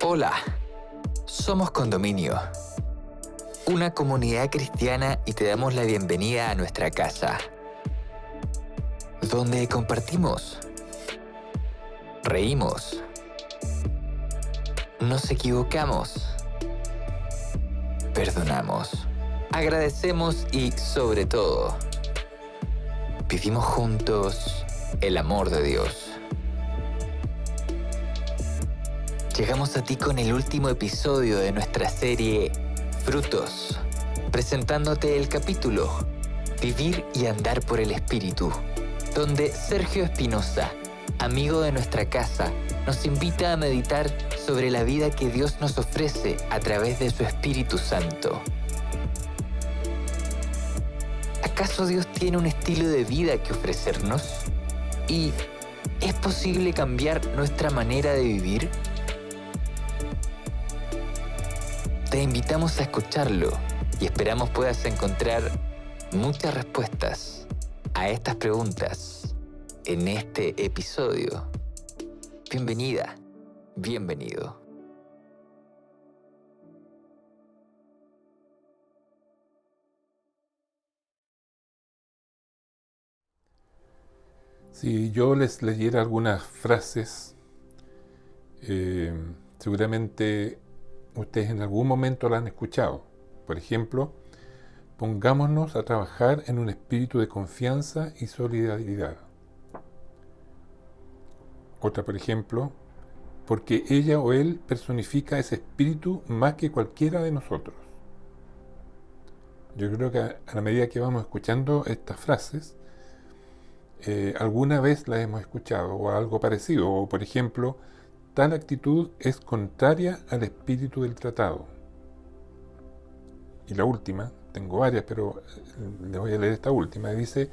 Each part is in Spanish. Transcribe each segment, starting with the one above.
Hola, somos Condominio, una comunidad cristiana y te damos la bienvenida a nuestra casa, donde compartimos, reímos, nos equivocamos, perdonamos, agradecemos y, sobre todo, vivimos juntos el amor de Dios. Llegamos a ti con el último episodio de nuestra serie Frutos, presentándote el capítulo Vivir y andar por el Espíritu, donde Sergio Espinosa, amigo de nuestra casa, nos invita a meditar sobre la vida que Dios nos ofrece a través de su Espíritu Santo. ¿Acaso Dios tiene un estilo de vida que ofrecernos? ¿Y es posible cambiar nuestra manera de vivir? Te invitamos a escucharlo y esperamos puedas encontrar muchas respuestas a estas preguntas en este episodio. Bienvenida, bienvenido. Si yo les leyera algunas frases, seguramente ustedes en algún momento la han escuchado. Por ejemplo, pongámonos a trabajar en un espíritu de confianza y solidaridad. Otra, por ejemplo, porque ella o él personifica ese espíritu más que cualquiera de nosotros. Yo creo que a la medida que vamos escuchando estas frases, alguna vez las hemos escuchado o algo parecido. O, por ejemplo, tal actitud es contraria al espíritu del tratado. Y la última, tengo varias, pero les voy a leer esta última. Dice,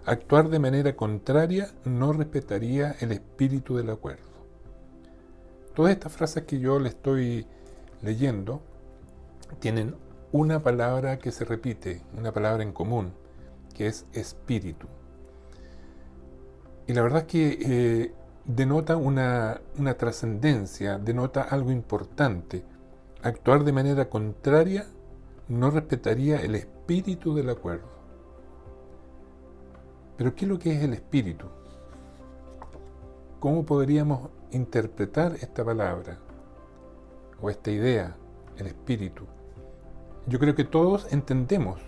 actuar de manera contraria no respetaría el espíritu del acuerdo. Todas estas frases que yo le estoy leyendo tienen una palabra que se repite, una palabra en común, que es espíritu. Y la verdad es que denota una trascendencia, denota algo importante. Actuar de manera contraria no respetaría el espíritu del acuerdo. Pero ¿qué es lo que es el espíritu? ¿Cómo podríamos interpretar esta palabra o esta idea, el espíritu? Yo creo que todos entendemos,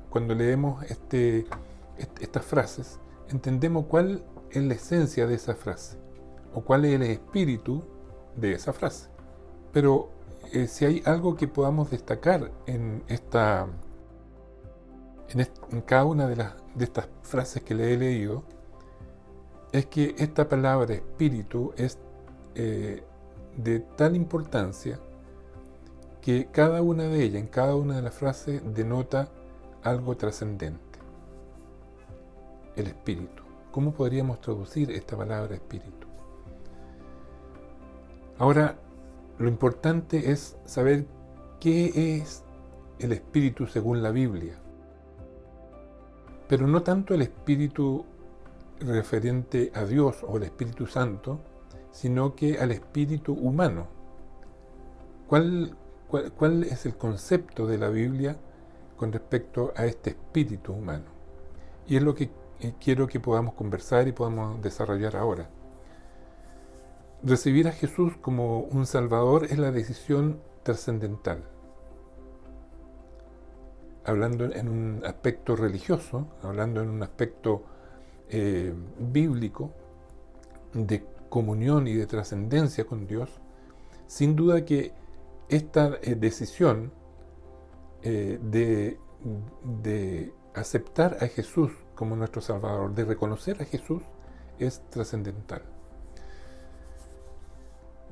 cuando leemos estas frases, entendemos cuál es la esencia de esa frase o cuál es el espíritu de esa frase. Pero si hay algo que podamos destacar en cada una de estas frases que le he leído, es que esta palabra espíritu es de tal importancia que cada una de ellas, en cada una de las frases, denota algo trascendente. El espíritu. ¿Cómo podríamos traducir esta palabra espíritu? Ahora, lo importante es saber qué es el espíritu según la Biblia. Pero no tanto el espíritu referente a Dios o el Espíritu Santo, sino que al espíritu humano. ¿Cuál es el concepto de la Biblia con respecto a este espíritu humano? Y es lo que quiero que podamos conversar y podamos desarrollar ahora. Recibir a Jesús como un Salvador es la decisión trascendental. Hablando en un aspecto religioso, hablando en un aspecto bíblico, de comunión y de trascendencia con Dios, sin duda que esta decisión de aceptar a Jesús como nuestro Salvador, de reconocer a Jesús, es trascendental.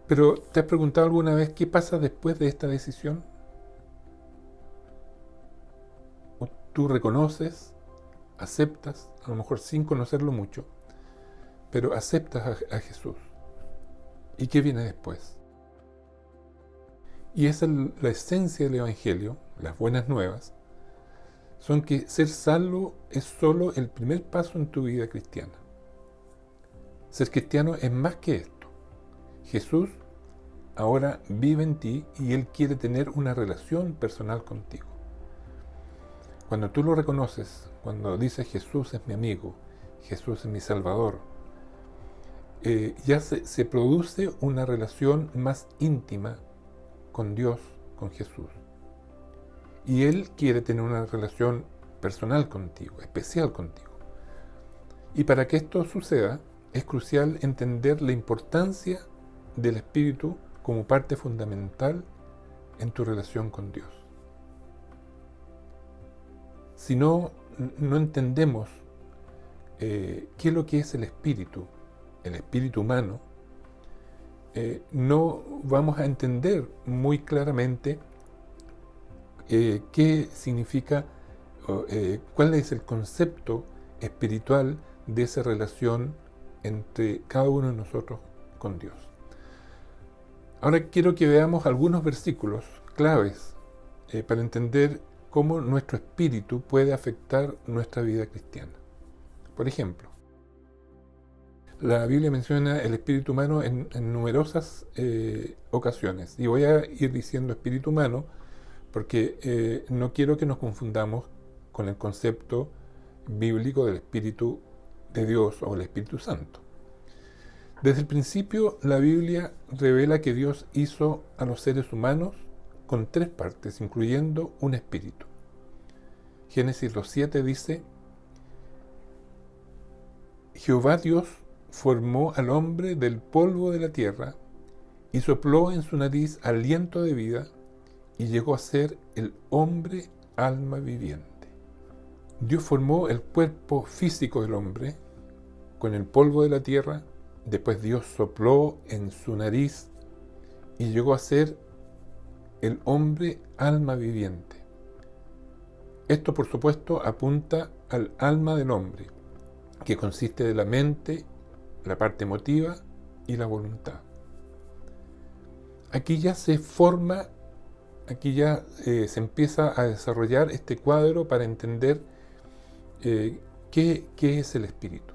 Pero, ¿te has preguntado alguna vez qué pasa después de esta decisión? Tú reconoces, aceptas, a lo mejor sin conocerlo mucho, pero aceptas a Jesús. ¿Y qué viene después? Y esa es la esencia del Evangelio, las buenas nuevas, son que ser salvo es solo el primer paso en tu vida cristiana. Ser cristiano es más que esto. Jesús ahora vive en ti y Él quiere tener una relación personal contigo. Cuando tú lo reconoces, cuando dices Jesús es mi amigo, Jesús es mi Salvador, ya se produce una relación más íntima con Dios, con Jesús. Y Él quiere tener una relación personal contigo, especial contigo. Y para que esto suceda, es crucial entender la importancia del Espíritu como parte fundamental en tu relación con Dios. Si no entendemos qué es lo que es el Espíritu humano, no vamos a entender muy claramente qué significa, cuál es el concepto espiritual de esa relación entre cada uno de nosotros con Dios. Ahora quiero que veamos algunos versículos claves para entender cómo nuestro espíritu puede afectar nuestra vida cristiana. Por ejemplo, la Biblia menciona el espíritu humano en numerosas ocasiones. Y voy a ir diciendo espíritu humano porque no quiero que nos confundamos con el concepto bíblico del Espíritu de Dios o el Espíritu Santo. Desde el principio, la Biblia revela que Dios hizo a los seres humanos con 3 partes, incluyendo un espíritu. Génesis 2:7 dice: Jehová Dios formó al hombre del polvo de la tierra y sopló en su nariz aliento de vida y llegó a ser el hombre alma viviente. Dios formó el cuerpo físico del hombre con el polvo de la tierra, después Dios sopló en su nariz y llegó a ser el hombre alma viviente. Esto, por supuesto, apunta al alma del hombre, que consiste de la mente, la parte emotiva y la voluntad. Aquí ya se forma, se empieza a desarrollar este cuadro para entender qué es el espíritu.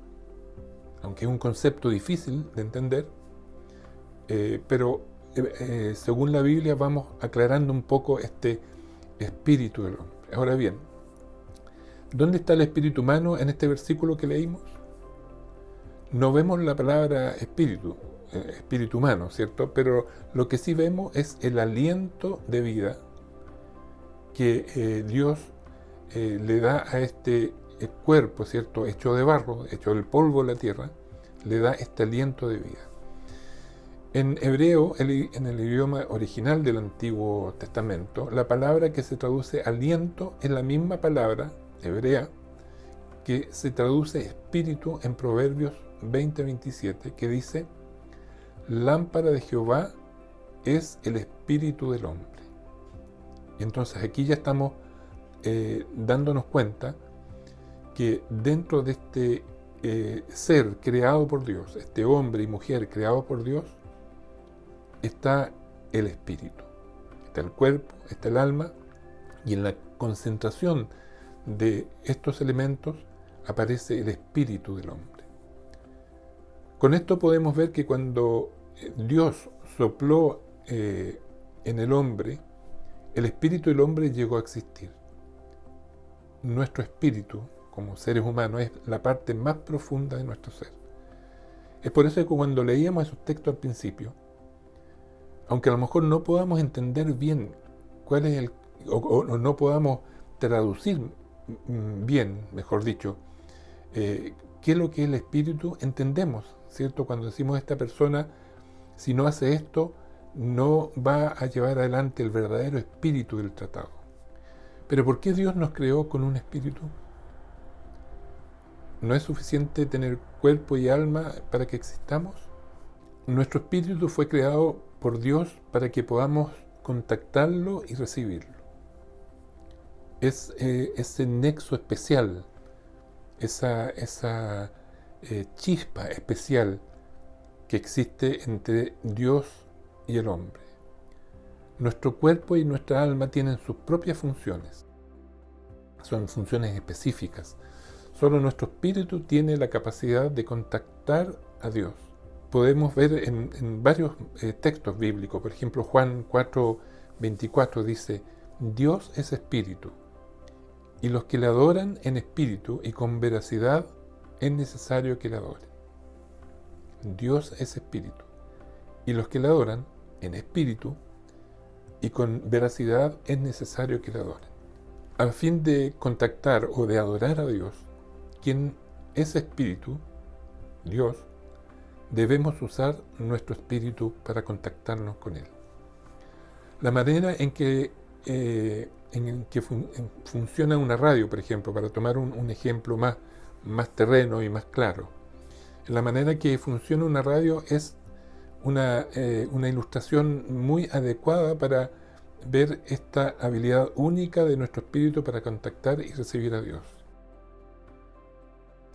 Aunque es un concepto difícil de entender, pero según la Biblia vamos aclarando un poco este espíritu del hombre. Ahora bien, ¿dónde está el espíritu humano en este versículo que leímos? No vemos la palabra espíritu humano, ¿cierto? Pero lo que sí vemos es el aliento de vida que Dios le da a este cuerpo, ¿cierto? Hecho de barro, hecho del polvo de la tierra, le da este aliento de vida. En hebreo, en el idioma original del Antiguo Testamento, la palabra que se traduce aliento es la misma palabra hebrea que se traduce espíritu en Proverbios 20:27, que dice: lámpara de Jehová es el espíritu del hombre. Y entonces aquí ya estamos dándonos cuenta que dentro de este ser creado por Dios, este hombre y mujer creado por Dios, está el espíritu, está el cuerpo, está el alma, y en la concentración de estos elementos aparece el espíritu del hombre. Con esto podemos ver que cuando Dios sopló en el hombre, el espíritu del hombre llegó a existir. Nuestro espíritu, como seres humanos, es la parte más profunda de nuestro ser. Es por eso que cuando leíamos esos textos al principio, aunque a lo mejor no podamos entender bien cuál es o no podamos traducir bien, mejor dicho, qué es lo que es el espíritu, entendemos, ¿cierto? Cuando decimos esta persona, si no hace esto, no va a llevar adelante el verdadero espíritu del tratado. Pero ¿por qué Dios nos creó con un espíritu? ¿No es suficiente tener cuerpo y alma para que existamos? Nuestro espíritu fue creado por Dios para que podamos contactarlo y recibirlo. Es ese nexo especial, esa chispa especial que existe entre Dios y el hombre. Nuestro cuerpo y nuestra alma tienen sus propias funciones. Son funciones específicas. Solo nuestro espíritu tiene la capacidad de contactar a Dios. podemos ver en varios textos bíblicos. Por ejemplo, Juan 4:24 dice: Dios es espíritu, y los que le adoran en espíritu y con veracidad es necesario que le adoren. Dios es espíritu, y los que le adoran en espíritu y con veracidad es necesario que le adoren. A fin de contactar o de adorar a Dios, quien es espíritu, Dios, debemos usar nuestro espíritu para contactarnos con Él. La manera en que funciona una radio, por ejemplo, para tomar un ejemplo más terreno y más claro, la manera que funciona una radio es una ilustración muy adecuada para ver esta habilidad única de nuestro espíritu para contactar y recibir a Dios.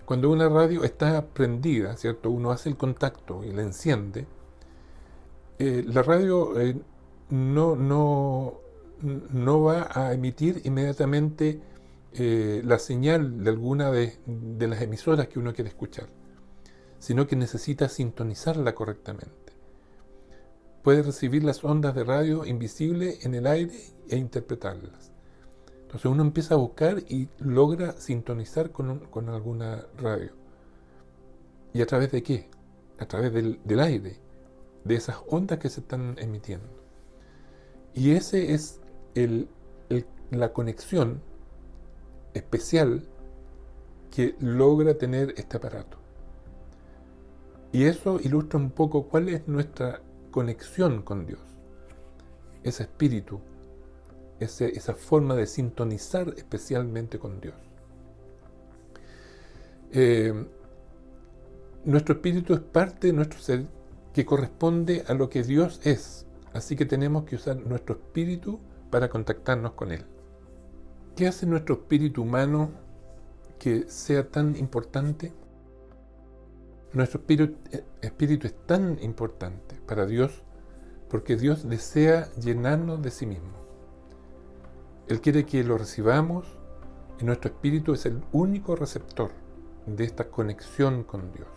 Cuando una radio está prendida, ¿cierto? Uno hace el contacto y la enciende. La radio no va a emitir inmediatamente la señal de alguna de las emisoras que uno quiere escuchar, sino que necesita sintonizarla correctamente. Puede recibir las ondas de radio invisibles en el aire e interpretarlas. Entonces uno empieza a buscar y logra sintonizar con alguna radio. ¿Y a través de qué? A través del aire, de esas ondas que se están emitiendo. Y ese es la conexión especial que logra tener este aparato. Y eso ilustra un poco cuál es nuestra conexión con Dios. Ese espíritu, esa forma de sintonizar especialmente con Dios. Nuestro espíritu es parte de nuestro ser que corresponde a lo que Dios es. Así que tenemos que usar nuestro espíritu para contactarnos con Él. ¿Qué hace nuestro espíritu humano que sea tan importante? Nuestro espíritu es tan importante para Dios porque Dios desea llenarnos de sí mismo. Él quiere que lo recibamos y nuestro espíritu es el único receptor de esta conexión con Dios.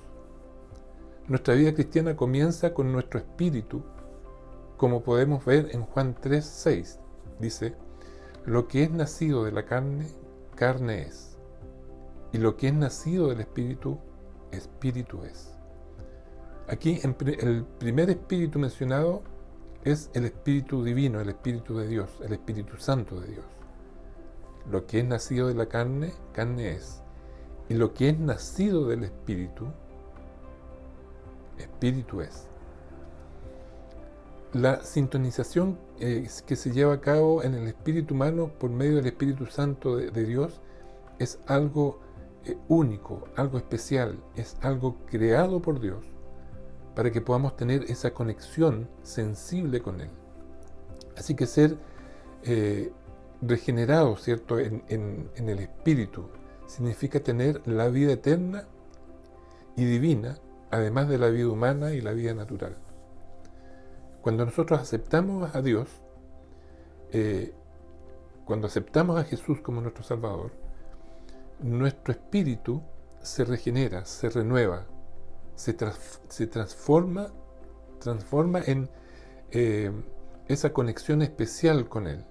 Nuestra vida cristiana comienza con nuestro espíritu, como podemos ver en Juan 3:6. Dice: lo que es nacido de la carne, carne es, y lo que es nacido del espíritu, espíritu es. Aquí el primer espíritu mencionado es el Espíritu Divino, el Espíritu de Dios, el Espíritu Santo de Dios. Lo que es nacido de la carne, carne es. Y lo que es nacido del Espíritu, Espíritu es. La sintonización que se lleva a cabo en el espíritu humano por medio del Espíritu Santo de Dios es algo único, algo especial, es algo creado por Dios para que podamos tener esa conexión sensible con Él. Así que ser regenerado, ¿cierto?, en el Espíritu significa tener la vida eterna y divina, además de la vida humana y la vida natural. Cuando nosotros aceptamos a Dios, cuando aceptamos a Jesús como nuestro Salvador, nuestro espíritu se regenera, se renueva, se transforma en esa conexión especial con Él,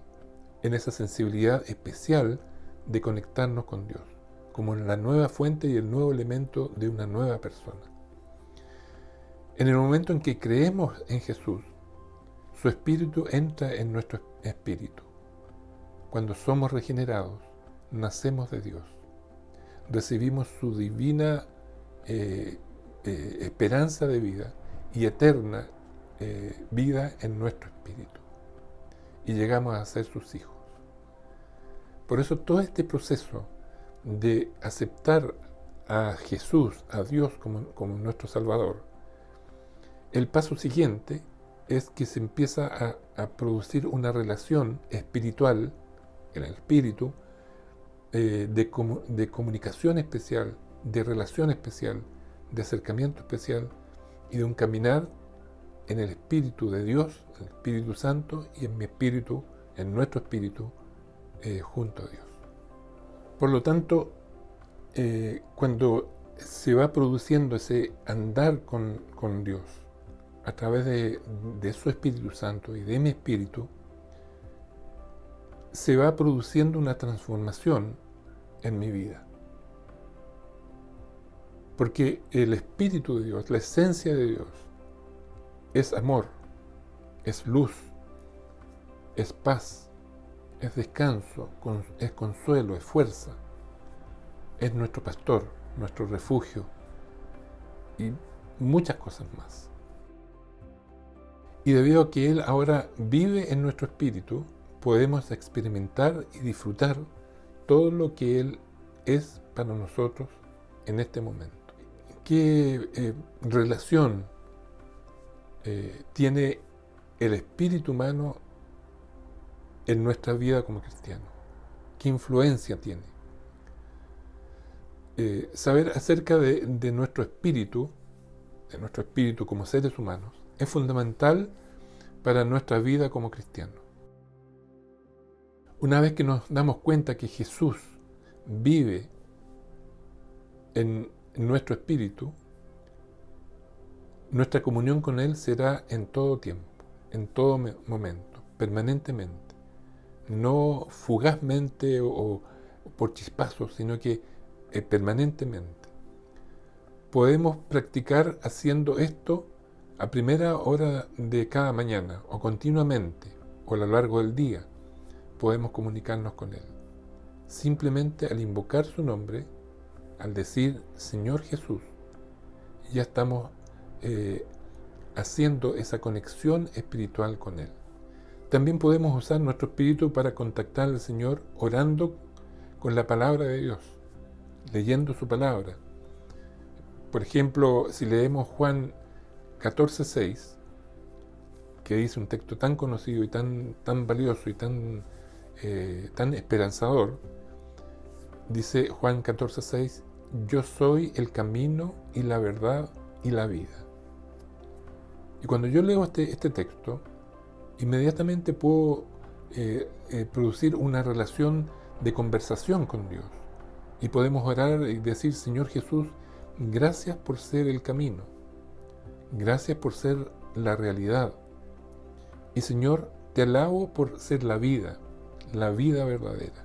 en esa sensibilidad especial de conectarnos con Dios, como la nueva fuente y el nuevo elemento de una nueva persona. En el momento en que creemos en Jesús, su espíritu entra en nuestro espíritu. Cuando somos regenerados, nacemos de Dios. Recibimos su divina esperanza de vida y eterna vida en nuestro espíritu. Y llegamos a ser sus hijos. Por eso todo este proceso de aceptar a Jesús, a Dios como nuestro Salvador, el paso siguiente es que se empieza a producir una relación espiritual en el espíritu, de comunicación especial, de relación especial, de acercamiento especial y de un caminar en el Espíritu de Dios, el Espíritu Santo, y en mi espíritu, en nuestro espíritu, junto a Dios. Por lo tanto, cuando se va produciendo ese andar con Dios a través de su Espíritu Santo y de mi espíritu, se va produciendo una transformación en mi vida. Porque el Espíritu de Dios, la esencia de Dios, es amor, es luz, es paz, es descanso, es consuelo, es fuerza, es nuestro pastor, nuestro refugio y muchas cosas más. Y debido a que Él ahora vive en nuestro espíritu, podemos experimentar y disfrutar todo lo que Él es para nosotros en este momento. ¿Qué relación tiene el espíritu humano en nuestra vida como cristianos? ¿Qué influencia tiene? Saber acerca de nuestro espíritu como seres humanos, es fundamental para nuestra vida como cristianos. Una vez que nos damos cuenta que Jesús vive en nuestro espíritu, nuestra comunión con Él será en todo tiempo, en todo momento, permanentemente, no fugazmente o por chispazos, sino que permanentemente. Podemos practicar haciendo esto a primera hora de cada mañana o continuamente o a lo largo del día. Podemos comunicarnos con Él. Simplemente al invocar su nombre, al decir Señor Jesús, ya estamos haciendo esa conexión espiritual con Él. También podemos usar nuestro espíritu para contactar al Señor orando con la palabra de Dios, leyendo su palabra. Por ejemplo, si leemos Juan 14:6, que dice un texto tan conocido y tan valioso y tan esperanzador, dice Juan 14:6, yo soy el camino y la verdad y la vida. Y cuando yo leo este texto, inmediatamente puedo producir una relación de conversación con Dios. Y podemos orar y decir, Señor Jesús, gracias por ser el camino. Gracias por ser la realidad. Y Señor, te alabo por ser la vida verdadera.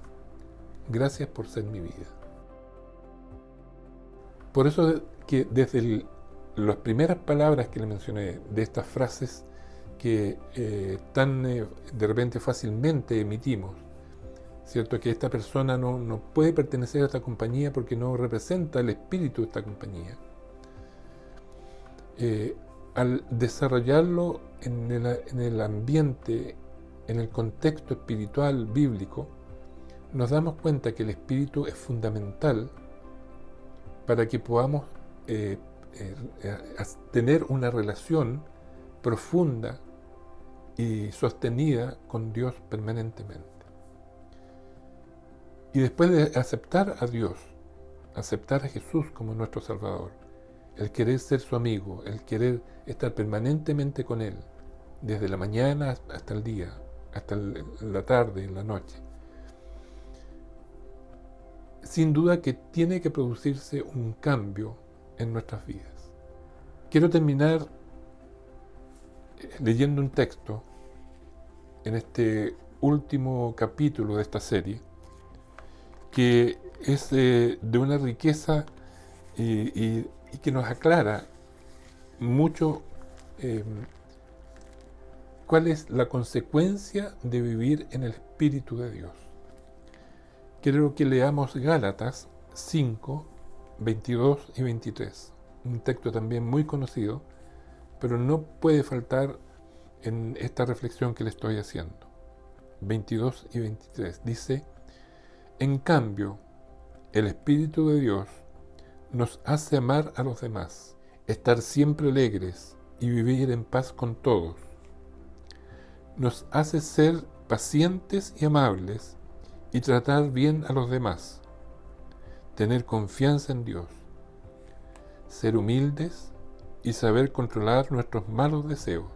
Gracias por ser mi vida. Por eso que desde las primeras palabras que le mencioné, de estas frases que tan de repente fácilmente emitimos, ¿cierto? Que esta persona no puede pertenecer a esta compañía porque no representa el espíritu de esta compañía. Al desarrollarlo en el ambiente, en el contexto espiritual bíblico, nos damos cuenta que el espíritu es fundamental para que podamos tener una relación profunda y sostenida con Dios permanentemente. Y después de aceptar a Dios, aceptar a Jesús como nuestro Salvador, el querer ser su amigo, el querer estar permanentemente con Él, desde la mañana hasta el día, hasta la tarde, la noche, sin duda que tiene que producirse un cambio en nuestras vidas. Quiero terminar leyendo un texto en este último capítulo de esta serie, que es de una riqueza y que nos aclara mucho cuál es la consecuencia de vivir en el Espíritu de Dios. Quiero que leamos Gálatas 5, 22 y 23, un texto también muy conocido, pero no puede faltar en esta reflexión que le estoy haciendo. 22 y 23 dice: en cambio, el Espíritu de Dios nos hace amar a los demás, estar siempre alegres y vivir en paz con todos. Nos hace ser pacientes y amables y tratar bien a los demás, tener confianza en Dios, ser humildes y saber controlar nuestros malos deseos.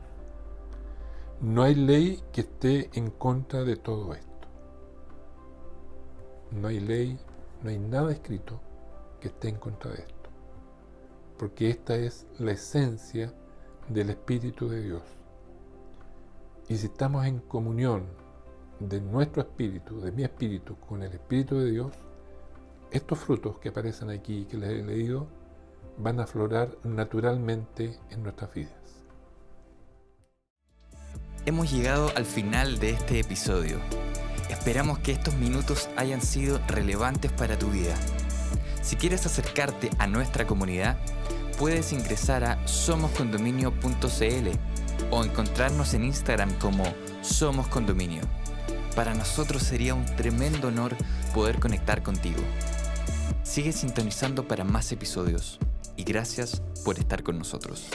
No hay ley que esté en contra de todo esto. No hay ley, no hay nada escrito que esté en contra de esto. porque esta es la esencia del Espíritu de Dios. Y si estamos en comunión de nuestro espíritu, de mi espíritu, con el Espíritu de Dios, estos frutos que aparecen aquí y que les he leído van a aflorar naturalmente en nuestras vidas. Hemos llegado al final de este episodio. Esperamos que estos minutos hayan sido relevantes para tu vida. Si quieres acercarte a nuestra comunidad, puedes ingresar a somoscondominio.cl o encontrarnos en Instagram como Somos Condominio. Para nosotros sería un tremendo honor poder conectar contigo. Sigue sintonizando para más episodios y gracias por estar con nosotros.